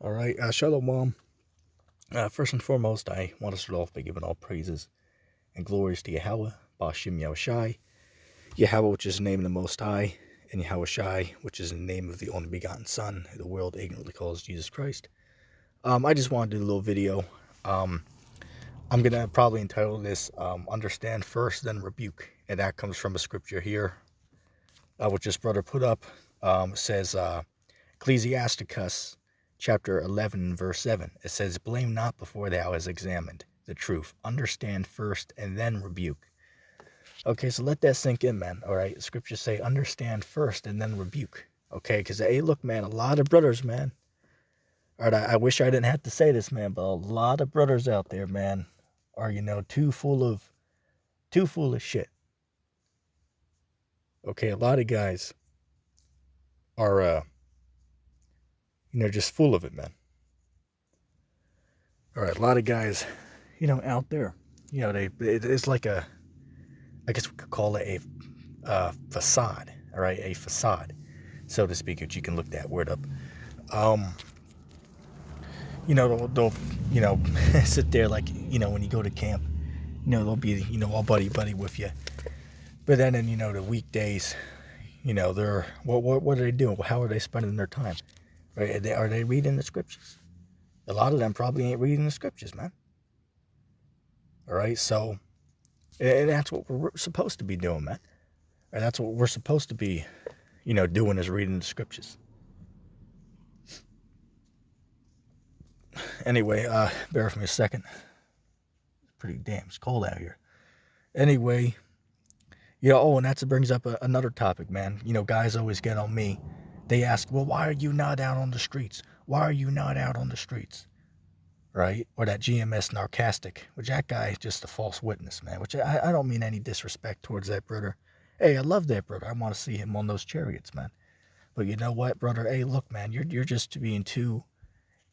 All right, Shalom, Mom. First and foremost, I want to start off by giving all praises and glories to Yahweh, Bashim Yahushai, Yahweh, which is the name of the Most High, and Yahushai, which is the name of the only begotten Son, who the world ignorantly calls Jesus Christ. I just want to do a little video. I'm going to probably entitle this, Understand First, Then Rebuke. And that comes from a scripture here, which this brother put up. Says, Ecclesiasticus, chapter 11, verse 7. It says, blame not before thou hast examined the truth. Understand first, and then rebuke. Okay, so let that sink in, man. All right, scriptures say, understand first, and then rebuke. Okay, because, hey, look, man, a lot of brothers, man. All right, I wish I didn't have to say this, man, but a lot of brothers out there, man, are, too full of shit. Okay, a lot of guys are, just full of it, man. All right, a lot of guys, out there, it's like I guess we could call it a facade, all right, a facade, so to speak, if you can look that word up. They'll sit there like, when you go to camp, they'll be, all buddy with you. But then in, the weekdays, they're, what are they doing? How are they spending their time? Right? Are they reading the scriptures? A lot of them probably ain't reading the scriptures, man. All right, so, and that's what we're supposed to be doing, man. And that's what we're supposed to be, doing, is reading the scriptures. Anyway, bear with me a second. It's pretty damn, it's cold out here. Anyway, and that brings up another topic, man. Guys always get on me. They ask, well, why are you not out on the streets? Why are you not out on the streets? Right? Or that GMS narcastic, which that guy is just a false witness, man. Which I don't mean any disrespect towards that brother. Hey, I love that brother. I want to see him on those chariots, man. But you know what, brother? Hey, look, man, you're just being too...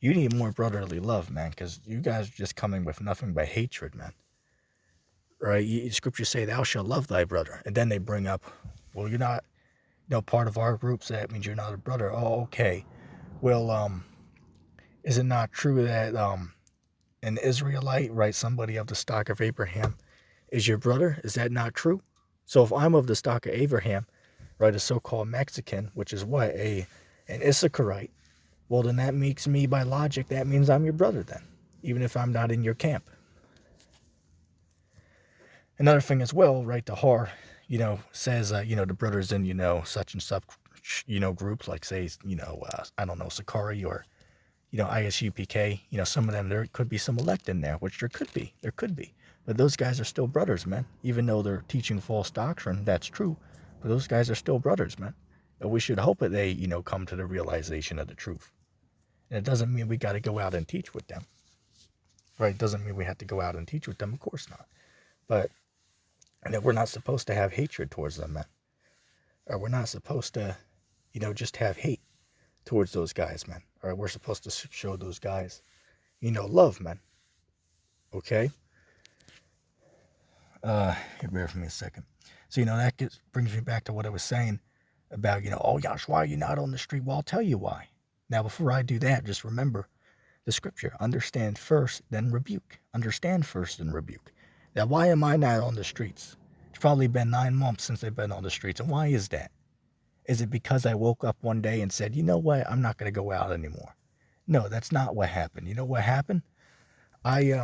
You need more brotherly love, man, because you guys are just coming with nothing but hatred, man. Right? Scriptures say, thou shalt love thy brother. And then they bring up, well, you're not... part of our group, so that means you're not a brother. Oh, okay. Well, is it not true that an Israelite, right, somebody of the stock of Abraham, is your brother? Is that not true? So if I'm of the stock of Abraham, right, a so-called Mexican, which is what, an Issacharite, well, then that makes me, by logic, that means I'm your brother then, even if I'm not in your camp. Another thing as well, right, the Har, says, the brothers in, such and such, groups, like, say, I don't know, Sakari or, ISUPK, some of them, there could be some elect in there, which there could be. But those guys are still brothers, man. Even though they're teaching false doctrine, that's true. But those guys are still brothers, man. And we should hope that they, come to the realization of the truth. And it doesn't mean we got to go out and teach with them. Right? It doesn't mean we have to go out and teach with them. Of course not. But we're not supposed to have hatred towards them, man. Or we're not supposed to, just have hate towards those guys, man. Or we're supposed to show those guys, love, man. Okay? Here, bear with me a second. So, that brings me back to what I was saying about, oh, Yash, why are you not on the street? Well, I'll tell you why. Now, before I do that, just remember the scripture. Understand first, then rebuke. Understand first, then rebuke. Now, why am I not on the streets? It's probably been 9 months since I've been on the streets. And why is that? Is it because I woke up one day and said, you know what, I'm not going to go out anymore? No, that's not what happened. You know what happened? I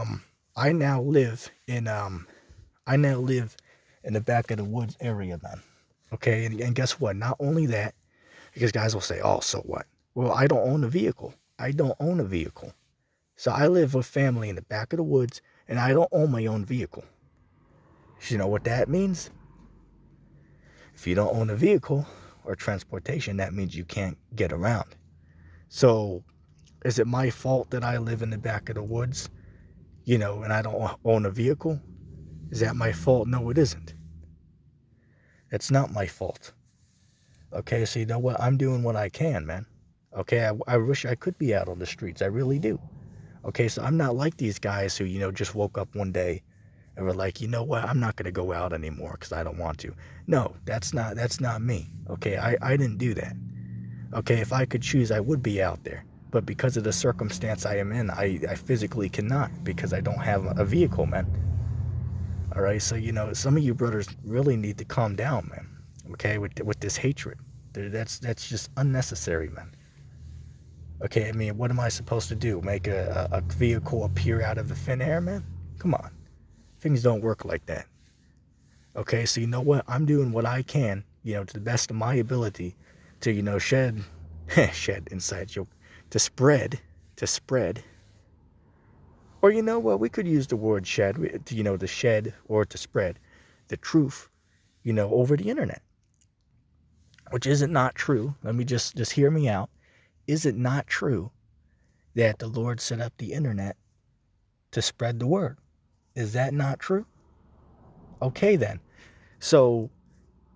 now live in the back of the woods area, man. Okay, and guess what? Not only that, because guys will say, oh, so what? Well, I don't own a vehicle. So I live with family in the back of the woods, and I don't own my own vehicle. You know what that means? If you don't own a vehicle or transportation, that means you can't get around. So is it my fault that I live in the back of the woods, and I don't own a vehicle? Is that my fault? No, it isn't. It's not my fault. Okay, so you know what? I'm doing what I can, man. Okay, I wish I could be out on the streets. I really do. Okay, so I'm not like these guys who, just woke up one day and were like, you know what? I'm not going to go out anymore because I don't want to. No, that's not me. Okay, I didn't do that. Okay, if I could choose, I would be out there. But because of the circumstance I am in, I physically cannot, because I don't have a vehicle, man. All right, so, some of you brothers really need to calm down, man. Okay, with this hatred. That's just unnecessary, man. Okay, I mean, what am I supposed to do? Make a vehicle appear out of the thin air, man? Come on. Things don't work like that. Okay, so you know what? I'm doing what I can, to the best of my ability to, shed inside joke, to spread, or you know what? We could use the word shed, to shed or to spread the truth, over the internet. Which is it not true? Let me just hear me out. Is it not true that the Lord set up the internet to spread the word? Is that not true? Okay then. So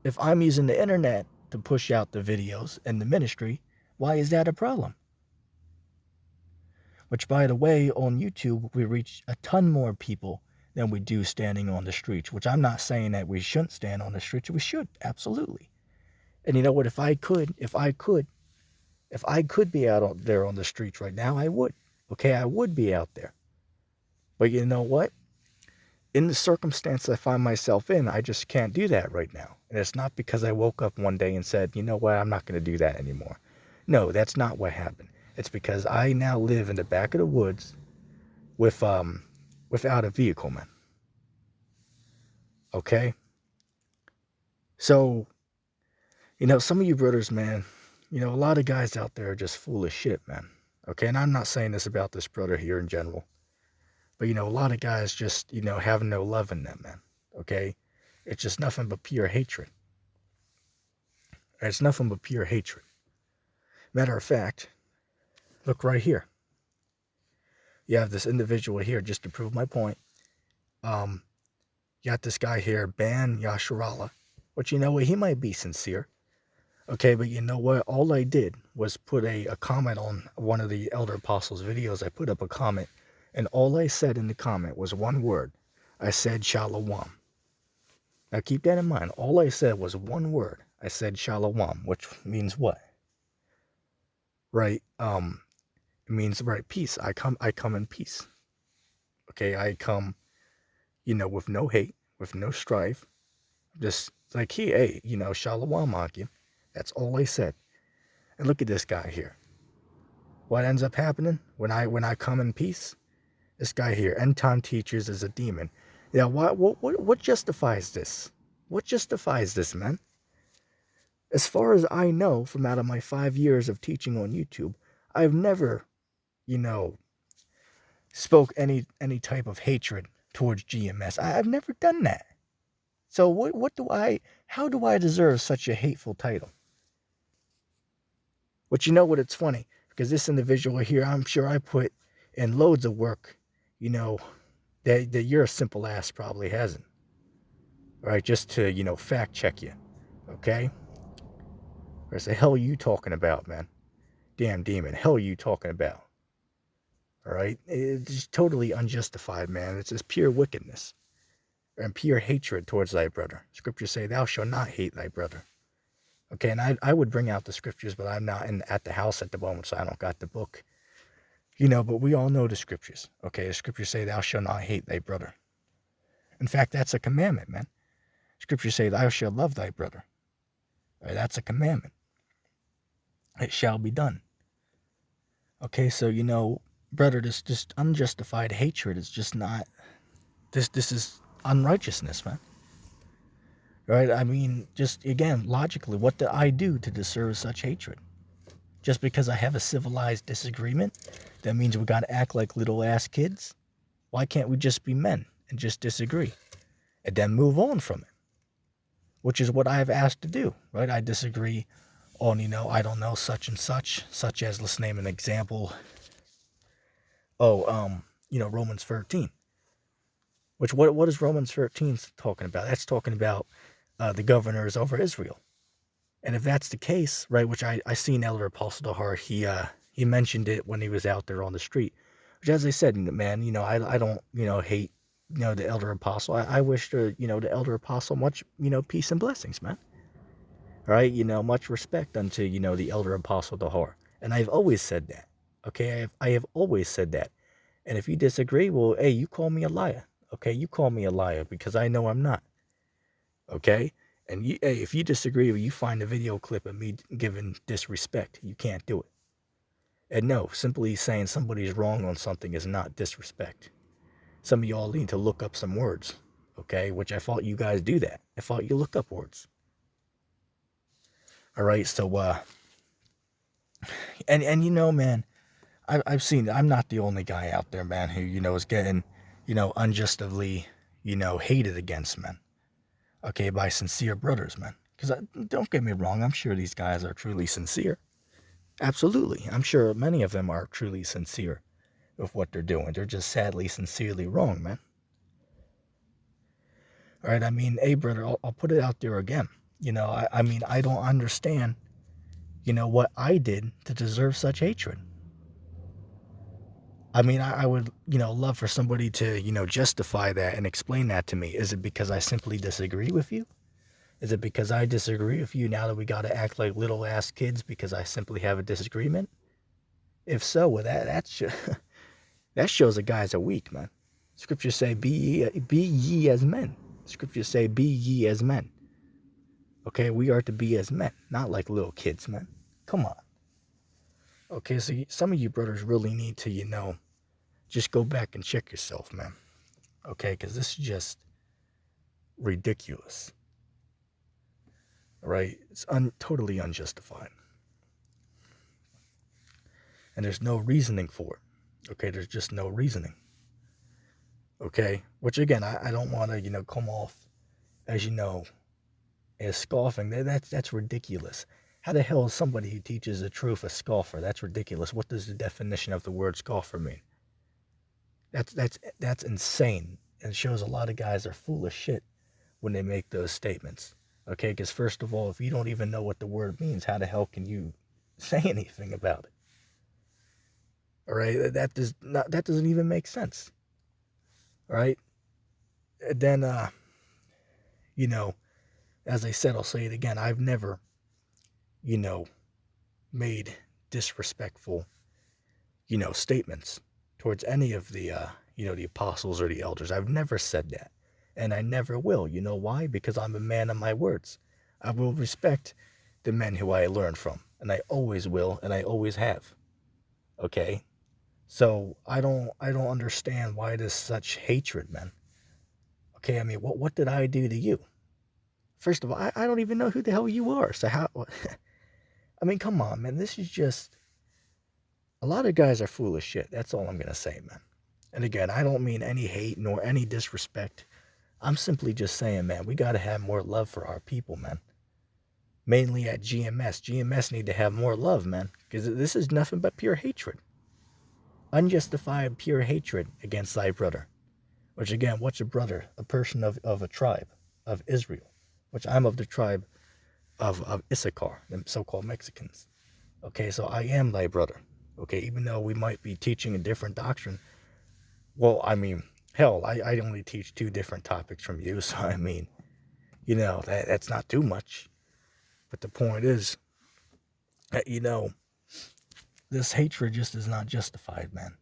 if I'm using the internet to push out the videos and the ministry, why is that a problem? Which, by the way, on YouTube, we reach a ton more people than we do standing on the streets, which I'm not saying that we shouldn't stand on the streets. We should, absolutely. And you know what? If I could be out there on the streets right now, I would. Okay, I would be out there. But you know what? In the circumstance I find myself in, I just can't do that right now. And it's not because I woke up one day and said, you know what, I'm not going to do that anymore. No, that's not what happened. It's because I now live in the back of the woods without a vehicle, man. Okay? So, some of you brothers, man, a lot of guys out there are just full of shit, man. Okay, and I'm not saying this about this brother here in general. But, a lot of guys just, have no love in them, man. Okay? It's just nothing but pure hatred. It's nothing but pure hatred. Matter of fact, look right here. You have this individual here, just to prove my point. You got this guy here, Ban Yasharallah. But you know what? He might be sincere. Okay, but you know what? All I did was put a comment on one of the Elder Apostles videos. I put up a comment. And all I said in the comment was one word. I said shalom. Now keep that in mind. All I said was one word. I said shalom, which means what? Right? It means, right, peace. I come in peace. Okay, I come, with no hate, with no strife. Just like, hey, shalom, Akim. That's all I said. And look at this guy here. What ends up happening when I come in peace? This guy here, end time teachers, is a demon. Yeah, what justifies this? What justifies this, man? As far as I know, from out of my 5 years of teaching on YouTube, I've never, spoke any type of hatred towards GMS. I've never done that. So how do I deserve such a hateful title? But you know what, it's funny, because this individual here, I'm sure I put in loads of work, that your simple ass probably hasn't. Right, just to, fact check you. Okay? Where's the hell you talking about, man? Damn demon, hell you talking about? Alright? It's totally unjustified, man. It's just pure wickedness. And pure hatred towards thy brother. Scriptures say, thou shalt not hate thy brother. Okay, and I would bring out the scriptures, but I'm not at the house at the moment, so I don't got the book. But we all know the scriptures. Okay, the scriptures say, thou shalt not hate thy brother. In fact, that's a commandment, man. Scriptures say, thou shalt love thy brother. Right, that's a commandment. It shall be done. Okay, so, brother, this just unjustified hatred is just not, this is unrighteousness, man. Right, I mean, just, again, logically, what do I do to deserve such hatred? Just because I have a civilized disagreement, that means we got to act like little ass kids? Why can't we just be men and just disagree and then move on from it? Which is what I have asked to do, right? I disagree on, I don't know, such and such as, let's name an example. Romans 13. Which, what is Romans 13 talking about? That's talking about the governors over Israel. And if that's the case, right, which I seen Elder Apostle Dahar, he mentioned it when he was out there on the street. Which, as I said, man, I don't, hate, the Elder Apostle. I wish the Elder Apostle much, peace and blessings, man. All right, much respect unto, the Elder Apostle Dahar. And I've always said that. Okay, I have always said that. And if you disagree, well, hey, you call me a liar. Okay, you call me a liar because I know I'm not. Okay? And hey, if you disagree or you find a video clip of me giving disrespect, you can't do it. And no, simply saying somebody's wrong on something is not disrespect. Some of y'all need to look up some words, okay? Which I thought you guys do that. I thought you look up words. All right, so and you know, man, I've seen. I'm not the only guy out there, man, who is getting, unjustly, hated against, man. Okay, by sincere brothers, man. Because don't get me wrong, I'm sure these guys are truly sincere. Absolutely, I'm sure many of them are truly sincere with what they're doing. They're just sadly, sincerely wrong, man. All right, I mean, hey, brother, I'll put it out there again. I mean, I don't understand, what I did to deserve such hatred. I mean, I would, love for somebody to, justify that and explain that to me. Is it because I simply disagree with you? Is it because I disagree with you now that we got to act like little ass kids because I simply have a disagreement? If so, well, that shows a guy's a weak, man. Scriptures say, be ye as men. Scriptures say, be ye as men. Okay, we are to be as men, not like little kids, man. Come on. Okay, so some of you brothers really need to, just go back and check yourself, man. Okay, because this is just ridiculous. All right, it's totally unjustified. And there's no reasoning for it. Okay, there's just no reasoning. Okay, which again, I don't want to, come off as, as scoffing. That's ridiculous. How the hell is somebody who teaches the truth a scoffer? That's ridiculous. What does the definition of the word scoffer mean? That's insane. And it shows a lot of guys are full of shit when they make those statements. Okay, because first of all, if you don't even know what the word means, how the hell can you say anything about it? All right, that doesn't even make sense. All right, and then as I said, I'll say it again. I've never, made disrespectful, statements towards any of the, the apostles or the elders. I've never said that, and I never will. You know why? Because I'm a man of my words. I will respect the men who I learned from, and I always will, and I always have. Okay. So I don't understand why there's such hatred, man. Okay, I mean, what did I do to you? First of all, I don't even know who the hell you are. So how? I mean, come on, man. This is just a lot of guys are full of shit. That's all I'm gonna say, man. And again, I don't mean any hate nor any disrespect. I'm simply just saying, man, we gotta have more love for our people, man. Mainly at GMS. GMS need to have more love, man, because this is nothing but pure hatred. Unjustified pure hatred against thy brother. Which again, what's a brother? A person of a tribe, of Israel. Which I'm of the tribe of Issachar, the so-called Mexicans. Okay, so I am thy brother. Okay, even though we might be teaching a different doctrine. Well, I mean, hell, I only teach 2 different topics from you. So, I mean, that's not too much. But the point is that, this hatred just is not justified, man.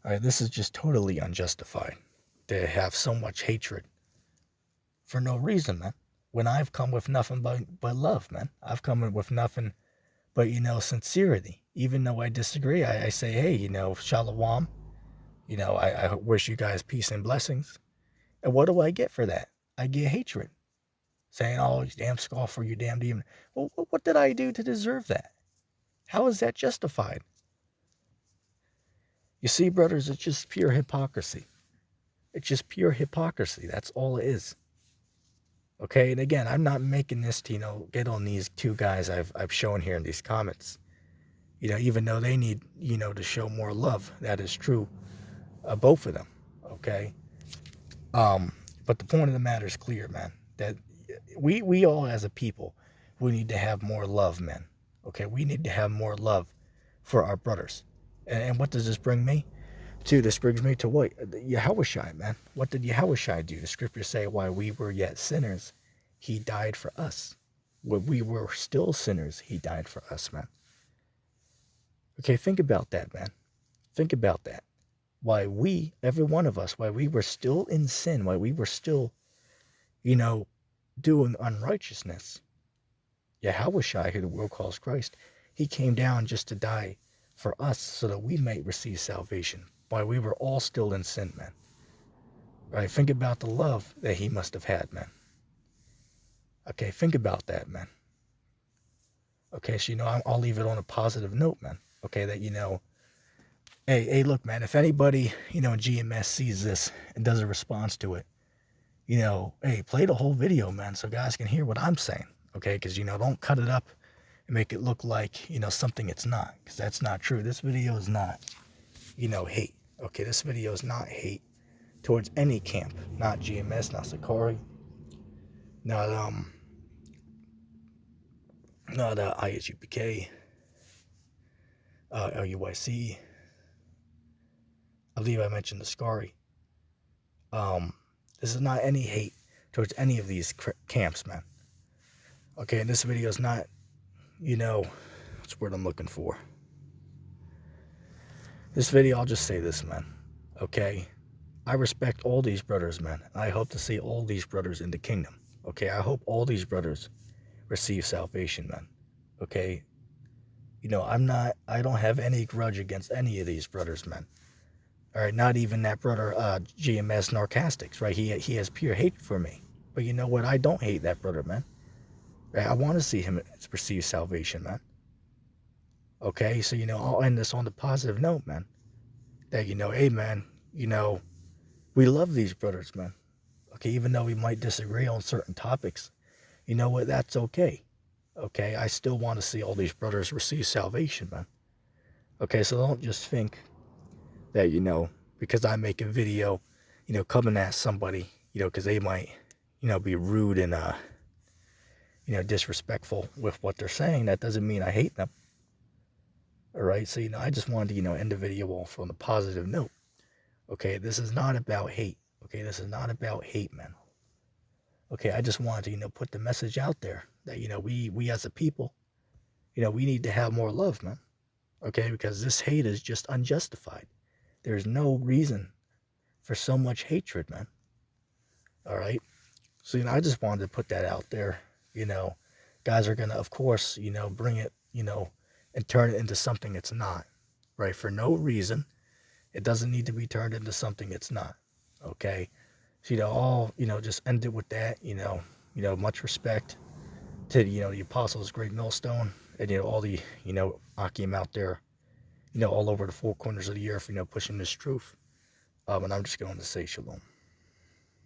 All right, this is just totally unjustified to have so much hatred for no reason, man. When I've come with nothing but love, man. I've come with nothing but, sincerity. Even though I disagree, I say, hey, shalom. I wish you guys peace and blessings. And what do I get for that? I get hatred. Saying, oh, you damn scoffer, you damn demon. Well, what did I do to deserve that? How is that justified? You see, brothers, it's just pure hypocrisy. It's just pure hypocrisy. That's all it is. Okay, and again, I'm not making this to, get on these 2 guys I've shown here in these comments. Even though they need, to show more love. That is true. Both of them. Okay. But the point of the matter is clear, man. That we all as a people, we need to have more love, man. Okay, we need to have more love for our brothers. And what does this bring me to? This brings me to what? Yahushua, man. What did Yahushua do? The scriptures say, while we were yet sinners, he died for us. When we were still sinners, he died for us, man. Okay, think about that, man. Think about that. Why we, every one of us, why we were still in sin, why we were still, you know, doing unrighteousness. Yahushua, who the world calls Christ, he came down just to die for us so that we might receive salvation. While we were all still in sin, man. Right? Think about the love that he must have had, man. Okay, think about that, man. Okay, so, I'll leave it on a positive note, man. Okay, that, hey, look, man, if anybody, in GMS sees this and does a response to it, hey, play the whole video, man, so guys can hear what I'm saying. Okay, because, don't cut it up and make it look like, something it's not, because that's not true. This video is not, hate. Okay, this video is not hate towards any camp, not GMS, not Sakari, not ISUPK, LUYC. I believe I mentioned the Sakari. This is not any hate towards any of these camps, man. Okay, and this video is not, what's the word I'm looking for? This video, I'll just say this, man. Okay, I respect all these brothers, man. I hope to see all these brothers in the kingdom. Okay, I hope all these brothers receive salvation, man. Okay, I don't have any grudge against any of these brothers, man. All right, not even that brother, GMS Narcastics, right? He has pure hate for me. But you know what? I don't hate that brother, man. Right? I want to see him receive salvation, man. Okay, so, I'll end this on the positive note, man. That, hey, man, we love these brothers, man. Okay, even though we might disagree on certain topics, you know what? That's okay. Okay, I still want to see all these brothers receive salvation, man. Okay, so don't just think that, because I make a video, coming at somebody, because they might, be rude and, disrespectful with what they're saying. That doesn't mean I hate them. All right, so, I just wanted to, end the video off on a positive note. Okay, this is not about hate. Okay, this is not about hate, man. Okay, I just wanted to, put the message out there that, we as a people, we need to have more love, man. Okay, because this hate is just unjustified. There's no reason for so much hatred, man. All right, so, I just wanted to put that out there. Guys are going to, of course, bring it, and turn it into something it's not, right? For no reason. It doesn't need to be turned into something it's not, okay? So, just end it with that, much respect to, the apostles, GreatMillStone, and, all the, Akim out there, all over the four corners of the earth, pushing this truth. And I'm just going to say shalom.